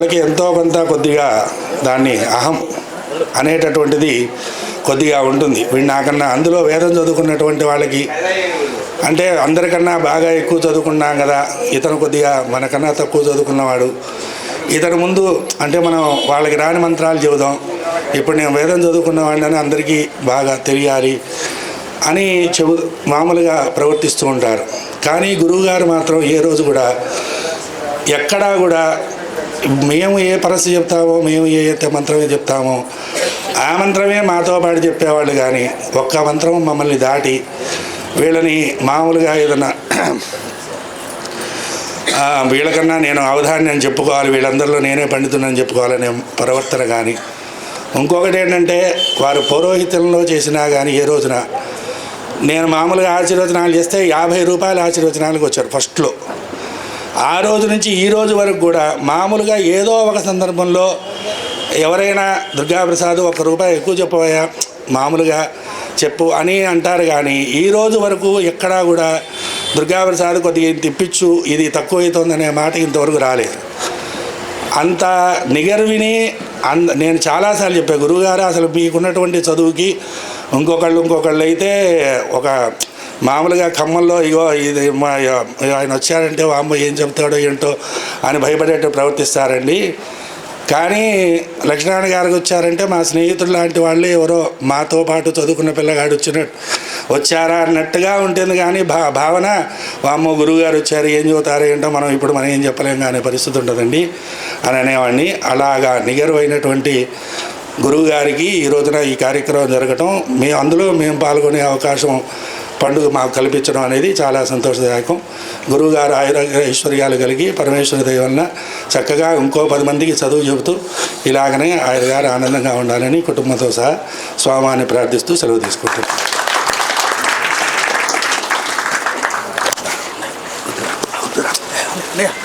వాళ్ళకి ఎంతో కొంత కొద్దిగా దాన్ని అహం అనేటటువంటిది కొద్దిగా ఉంటుంది. వీడు నాకన్నా అందులో వేదం చదువుకున్నటువంటి వాళ్ళకి అంటే అందరికన్నా బాగా ఎక్కువ చదువుకున్నాం కదా, ఇతను కొద్దిగా మనకన్నా తక్కువ చదువుకున్నవాడు, ఇతను ముందు అంటే మనం వాళ్ళకి రాని మంత్రాలు చెబుదాం, ఇప్పుడు నేను వేదం చదువుకున్నవాడిని అందరికీ బాగా తెలియాలి అని మామూలుగా ప్రవర్తిస్తూ ఉంటారు. కానీ గురువుగారు మాత్రం ఏ రోజు కూడా ఎక్కడా కూడా మేము ఏ పరస్సు చెప్తామో, మేము ఏ మంత్రమే చెప్తామో ఆ మంత్రమే మాతో పాటు చెప్పేవాళ్ళు. కానీ ఒక్క మంత్రం మమ్మల్ని దాటి వీళ్ళని మామూలుగా ఏదన్నా వీళ్ళకన్నా నేను అవధాని అని చెప్పుకోవాలి, వీళ్ళందరిలో నేనే పండితునని చెప్పుకోవాలనే ప్రవర్తన. కానీ ఇంకొకటి ఏంటంటే వారు పౌరోహిత్యంలో చేసినా కానీ ఏ రోజున నేను మామూలుగా ఆశీర్వచనాలు చేస్తే 50 రూపాయల ఆశీర్వచనాలకు వచ్చారు ఫస్ట్లో. ఆ రోజు నుంచి ఈ రోజు వరకు కూడా మామూలుగా ఏదో ఒక సందర్భంలో ఎవరైనా దుర్గాప్రసాద్ ₹1 ఎక్కువ చెప్పబోయా మామూలుగా చెప్పు అని అంటారు. కానీ ఈ రోజు వరకు ఎక్కడా కూడా దుర్గాప్రసాద్ కొద్దిగా తిప్పించు, ఇది తక్కువ అవుతుందనే మాట ఇంతవరకు రాలేదు. అంత నిగర్విని నేను చాలాసార్లు చెప్పాను, గురువుగారు అసలు మీకున్నటువంటి చదువుకి ఇంకొకళ్ళు అయితే ఒక మామూలుగా ఖమ్మంలో ఇగో ఇది ఆయన వచ్చారంటే వామ్మ ఏం చెప్తాడో ఏంటో అని భయపడేట్టు ప్రవర్తిస్తారండి. కానీ లక్ష్మీనారాయణ గారికి వచ్చారంటే మా స్నేహితులు లాంటి వాళ్ళు ఎవరో మాతో పాటు చదువుకున్న పిల్లగాడు వచ్చారా అన్నట్టుగా ఉంటుంది. కానీ భావన వామ్మ గురువుగారు వచ్చారు ఏం చదువుతారో ఏంటో మనం ఏం చెప్పలేం కానీ పరిస్థితి ఉంటుందండి అని అనేవాడిని. అలాగా నిగరువైనటువంటి గురువుగారికి ఈ రోజున ఈ కార్యక్రమం జరగటం, అందులో మేము పాల్గొనే అవకాశం పండుగ మాకు కల్పించడం అనేది చాలా సంతోషదాయకం. గురువుగారు ఐశ్వర్యాలు కలిగి పరమేశ్వరి దయ వలన చక్కగా ఇంకో 10 మందికి చదువు చెబుతూ ఇలాగనే ఆయన గారు ఆనందంగా ఉండాలని కుటుంబంతో సహా స్వామిని ప్రార్థిస్తూ సెలవు తీసుకుంటాం.